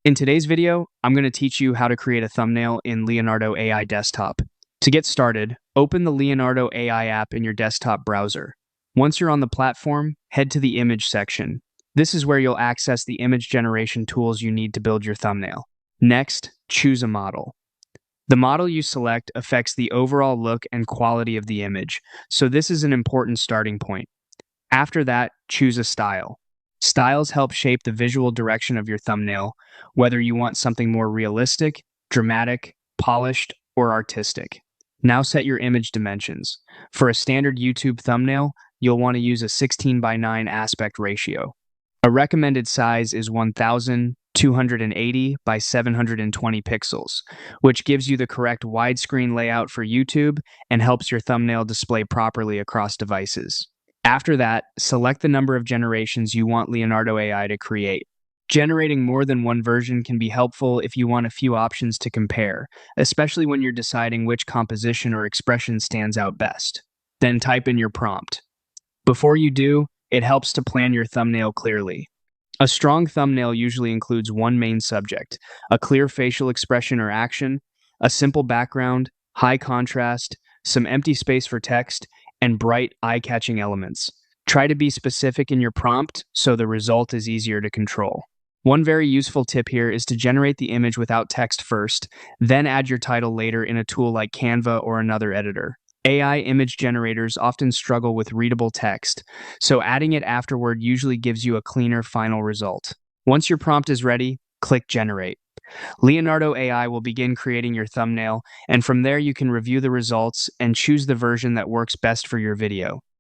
In today's video, I'm going to teach you how to create a thumbnail in Leonardo AI Desktop. To get started, open the Leonardo AI app in your desktop browser. Once you're on the platform, head to the image section. This is where you'll access the image generation tools you need to build your thumbnail. Next, choose a model. The model you select affects the overall look and quality of the image, so this is an important starting point. After that, choose a style. Styles help shape the visual direction of your thumbnail, whether you want something more realistic, dramatic, polished, or artistic. Now set your image dimensions. For a standard YouTube thumbnail, you'll want to use a 16:9 aspect ratio. A recommended size is 1280 by 720 pixels, which gives you the correct widescreen layout for YouTube and helps your thumbnail display properly across devices. After that, select the number of generations you want Leonardo AI to create. Generating more than one version can be helpful if you want a few options to compare, especially when you're deciding which composition or expression stands out best. Then type in your prompt. Before you do, it helps to plan your thumbnail clearly. A strong thumbnail usually includes one main subject, a clear facial expression or action, a simple background, high contrast, some empty space for text, and bright, eye-catching elements. Try to be specific in your prompt so the result is easier to control. One very useful tip here is to generate the image without text first, then add your title later in a tool like Canva or another editor. AI image generators often struggle with readable text, so adding it afterward usually gives you a cleaner final result. Once your prompt is ready, click Generate. Leonardo AI will begin creating your thumbnail, and from there you can review the results and choose the version that works best for your video.